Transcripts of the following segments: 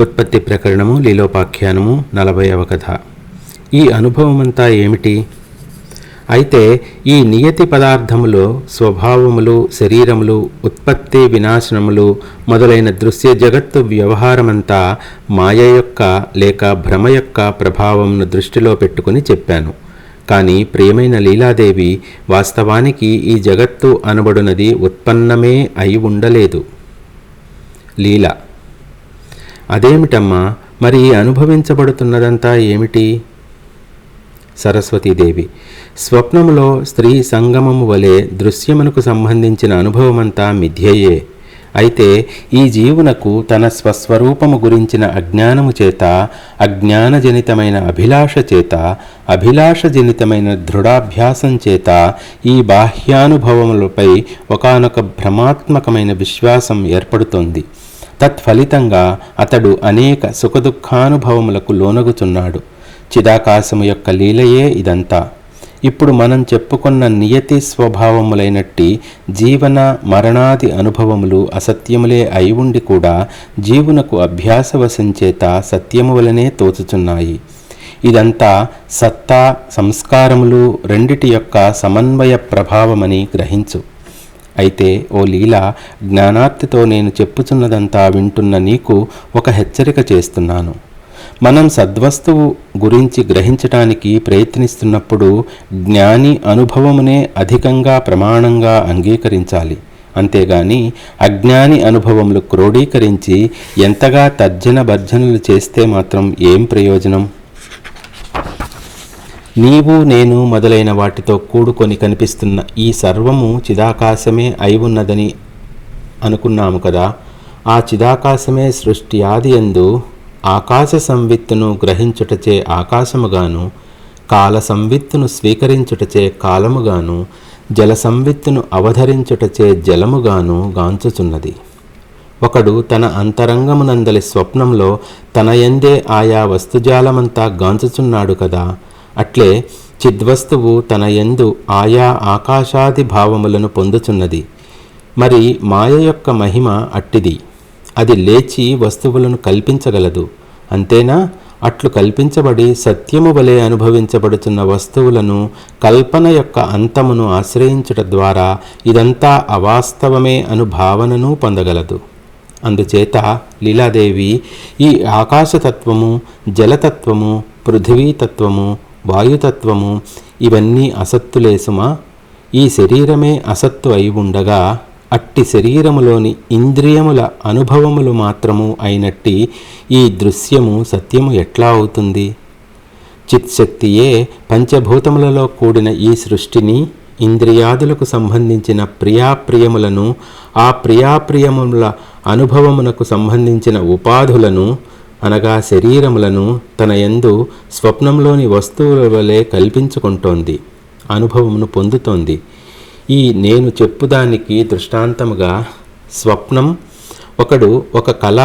ఉత్పత్తి ప్రకరణము లీలోపాఖ్యానము 40వ కథ. ఈ అనుభవమంతా ఏమిటి? అయితే ఈ నియతి పదార్థములో స్వభావములు, శరీరములు, ఉత్పత్తి వినాశనములు మొదలైన దృశ్య జగత్తు వ్యవహారమంతా మాయ యొక్క లేక భ్రమ యొక్క ప్రభావంను దృష్టిలో పెట్టుకుని చెప్పాను. కానీ ప్రియమైన లీలాదేవి, వాస్తవానికి ఈ జగత్తు అనబడునది ఉత్పన్నమే అయి ఉండలేదు. లీల: అదేమిటమ్మా, మరి అనుభవించబడుతున్నదంతా ఏమిటి? సరస్వతీదేవి: స్వప్నములో స్త్రీ సంగమము వలె దృశ్యమునకు సంబంధించిన అనుభవమంతా మిథ్యయే. అయితే ఈ జీవునకు తన స్వస్వరూపము గురించిన అజ్ఞానము చేత, అజ్ఞానజనితమైన అభిలాష చేత, అభిలాషజనితమైన దృఢాభ్యాసం చేత ఈ బాహ్యానుభవములపై ఒకానొక భ్రమాత్మకమైన విశ్వాసం ఏర్పడుతోంది. తత్ఫలితంగా అతడు అనేక సుఖదుఖానుభవములకు లోనగుచున్నాడు. చిదాకాశము యొక్క లీలయే ఇదంతా. ఇప్పుడు మనం చెప్పుకున్న నియతి స్వభావములైనట్టి జీవన మరణాది అనుభవములు అసత్యములే అయి ఉండి కూడా జీవునకు అభ్యాసవశం చేత సత్యము వలనే తోచుచున్నాయి. ఇదంతా సత్తా, సంస్కారములు రెండిటి యొక్క సమన్వయ ప్రభావమని గ్రహించు. అయితే ఓ లీల, జ్ఞానార్తితో నేను చెప్పుచున్నదంతా వింటున్న నీకు ఒక హెచ్చరిక చేస్తున్నాను. మనం సద్వస్తువు గురించి గ్రహించటానికి ప్రయత్నిస్తున్నప్పుడు జ్ఞాని అనుభవమునే అధికంగా ప్రమాణంగా అంగీకరించాలి. అంతేగాని అజ్ఞాని అనుభవములు క్రోడీకరించి ఎంతగా తర్జన భర్జనలు చేస్తే మాత్రం ఏం ప్రయోజనం? నీవు, నేను మొదలైన వాటితో కూడుకొని కనిపిస్తున్న ఈ సర్వము చిదాకాశమే అయి ఉన్నదని అనుకున్నాము కదా. ఆ చిదాకాశమే సృష్టి ఆది యందు ఆకాశ సంవిత్తును గ్రహించుటచే ఆకాశముగాను, కాల సంవిత్తును స్వీకరించుటచే కాలముగాను, జల సంవిత్తును అవధరించుటచే జలముగాను గాంచుచున్నది. ఒకడు తన అంతరంగమునందలి స్వప్నంలో తన యందే ఆయా వస్తుజాలమంతా గాంచుచున్నాడు కదా. అట్లే చిద్వస్తువు తన యందు ఆయా ఆకాశాది భావములను పొందుచున్నది. మరి మాయ యొక్క మహిమ అట్టిది. అది లేచి వస్తువులను కల్పించగలదు. అంతేనా? అట్లు కల్పించబడి సత్యము వలె అనుభవించబడుతున్న వస్తువులను కల్పన యొక్క అంతమును ఆశ్రయించుట ద్వారా ఇదంతా అవాస్తవమే అను భావనను పొందగలదు. అందుచేత లీలాదేవి, ఈ ఆకాశతత్వము, జలతత్వము, పృథివీతత్వము, వాయుతత్వము ఇవన్నీ అసత్తులేసుమా? ఈ శరీరమే అసత్తు అయి ఉండగా అట్టి శరీరములోని ఇంద్రియముల అనుభవములు మాత్రము అయినట్టి ఈ దృశ్యము సత్యము ఎట్లా అవుతుంది? చిత్శక్తియే పంచభూతములలో కూడిన ఈ సృష్టిని, ఇంద్రియాదులకు సంబంధించిన ప్రియాప్రియములను, ఆ ప్రియాప్రియముల అనుభవమునకు సంబంధించిన ఉపాధులను అనగా శరీరములను తన యందు స్వప్నంలోని వస్తువుల వలె కల్పించుకుంటోంది, అనుభవమును పొందుతోంది. ఈ నేను చెప్పుదానికి దృష్టాంతముగా స్వప్నం, ఒకడు ఒక కళ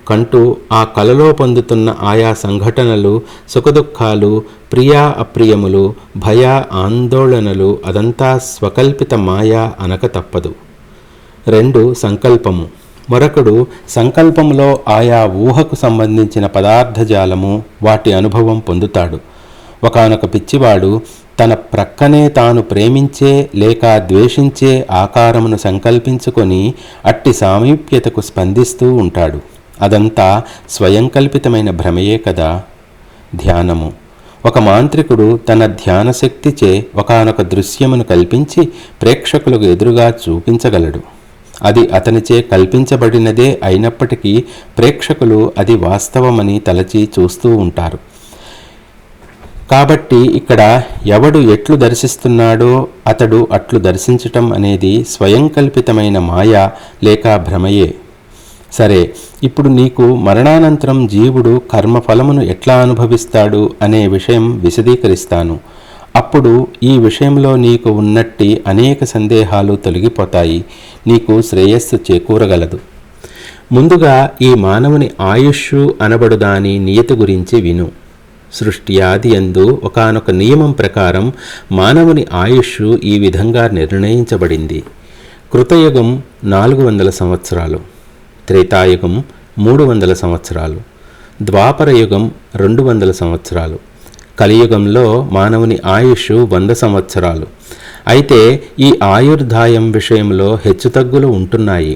కంటూ ఆ కళలో పొందుతున్న ఆయా సంఘటనలు, సుఖదుఖాలు, ప్రియా అప్రియములు, భయ ఆందోళనలు అదంతా స్వకల్పిత మాయా అనక తప్పదు. 2 సంకల్పము. మరొకడు సంకల్పంలో ఆయా ఊహకు సంబంధించిన పదార్థజాలము, వాటి అనుభవం పొందుతాడు. ఒకానొక పిచ్చివాడు తన ప్రక్కనే తాను ప్రేమించే లేక ద్వేషించే ఆకారమును సంకల్పించుకొని అట్టి సామీప్యతకు స్పందిస్తూ ఉంటాడు. అదంతా స్వయంకల్పితమైన భ్రమయే కదా. ధ్యానము. ఒక మాంత్రికుడు తన ధ్యానశక్తిచే ఒకానొక దృశ్యమును కల్పించి ప్రేక్షకులకు ఎదురుగా చూపించగలడు. అది అతనిచే కల్పించబడినదే అయినప్పటికీ ప్రేక్షకులు అది వాస్తవమని తలచి చూస్తూ ఉంటారు. కాబట్టి ఇక్కడ ఎవడు ఎట్లు దర్శిస్తున్నాడో అతడు అట్లు దర్శించటం అనేది స్వయంకల్పితమైన మాయ లేక భ్రమయే. సరే, ఇప్పుడు నీకు మరణానంతరం జీవుడు కర్మఫలమును ఎట్లా అనుభవిస్తాడు అనే విషయం విశదీకరిస్తాను. అప్పుడు ఈ విషయంలో నీకు ఉన్నట్టి అనేక సందేహాలు తొలగిపోతాయి, నీకు శ్రేయస్సు చేకూరగలదు. ముందుగా ఈ మానవుని ఆయుష్షు అనబడు దాని నియతి గురించి విను. సృష్టి ఆది యందు ఒకానొక నియమం ప్రకారం మానవుని ఆయుష్షు ఈ విధంగా నిర్ణయించబడింది. కృతయుగం 400 సంవత్సరాలు, త్రేతాయుగం 300 సంవత్సరాలు, ద్వాపరయుగం 200 సంవత్సరాలు, కలియుగంలో మానవుని ఆయుష్ 100 సంవత్సరాలు. అయితే ఈ ఆయుర్దాయం విషయంలో హెచ్చుతగ్గులు ఉంటున్నాయి.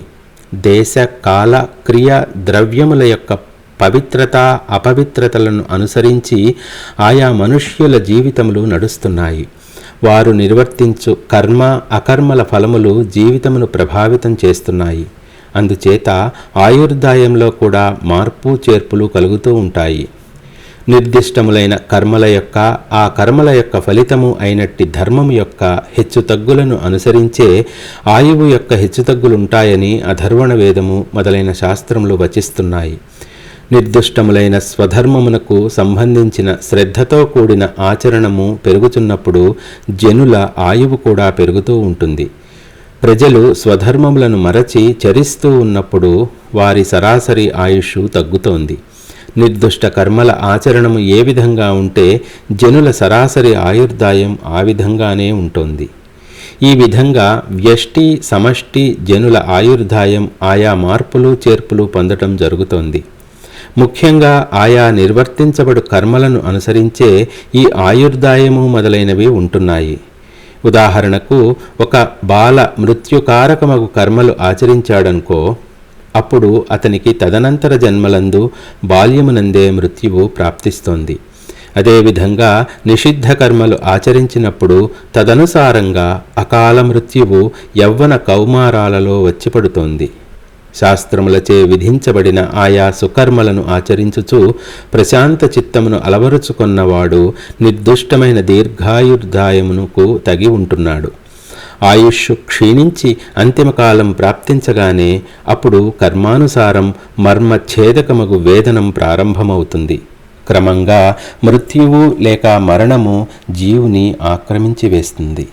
దేశ, కాల, క్రియ, ద్రవ్యముల యొక్క పవిత్రత అపవిత్రతలను అనుసరించి ఆయా మనుష్యుల జీవితములు నడుస్తున్నాయి. వారు నిర్వర్తించు కర్మ అకర్మల ఫలములు జీవితమును ప్రభావితం చేస్తున్నాయి. అందుచేత ఆయుర్దాయంలో కూడా మార్పు చేర్పులు కలుగుతూ ఉంటాయి. నిర్దిష్టములైన కర్మల యొక్క ఆ కర్మల యొక్క ఫలితము అయినట్టి ధర్మము యొక్క హెచ్చుతగ్గులను అనుసరించే ఆయువు యొక్క హెచ్చుతగ్గులుంటాయని అధర్వణ వేదము మొదలైన శాస్త్రములు వచిస్తున్నాయి. నిర్దిష్టములైన స్వధర్మమునకు సంబంధించిన శ్రద్ధతో కూడిన ఆచరణము పెరుగుతున్నప్పుడు జనుల ఆయువు కూడా పెరుగుతూ ఉంటుంది. ప్రజలు స్వధర్మములను మరచి చరిస్తూ ఉన్నప్పుడు వారి సరాసరి ఆయుష్ తగ్గుతోంది. నిర్దుష్ట కర్మల ఆచరణము ఏ విధంగా ఉంటే జనుల సరాసరి ఆయుర్దాయం ఆ విధంగానే ఉంటుంది. ఈ విధంగా వ్యష్టి సమష్టి జనుల ఆయుర్దాయం ఆయా మార్పులు చేర్పులు పొందటం జరుగుతోంది. ముఖ్యంగా ఆయా నిర్వర్తించబడు కర్మలను అనుసరించే ఈ ఆయుర్దాయము మొదలైనవి ఉంటున్నాయి. ఉదాహరణకు, ఒక బాల మృత్యుకారకమగు కర్మలు ఆచరించాడనుకో, అప్పుడు అతనికి తదనంతర జన్మలందు బాల్యమునందే మృత్యువు ప్రాప్తిస్తోంది. అదేవిధంగా నిషిద్ధ కర్మలు ఆచరించినప్పుడు తదనుసారంగా అకాల మృత్యువు యవ్వన కౌమారాలలో వచ్చిపడుతోంది. శాస్త్రములచే విధించబడిన ఆయా సుకర్మలను ఆచరించుచు ప్రశాంత చిత్తమును అలవరుచుకున్నవాడు నిర్దుష్టమైన దీర్ఘాయుర్దాయమునకు తగి ఉంటున్నాడు. ఆయుష్ క్షీణించి అంతిమకాలం ప్రాప్తించగానే అప్పుడు కర్మానుసారం మర్మఛేదకమగు వేదనం ప్రారంభమవుతుంది. క్రమంగా మృత్యువు లేక మరణము జీవుని ఆక్రమించి వేస్తుంది.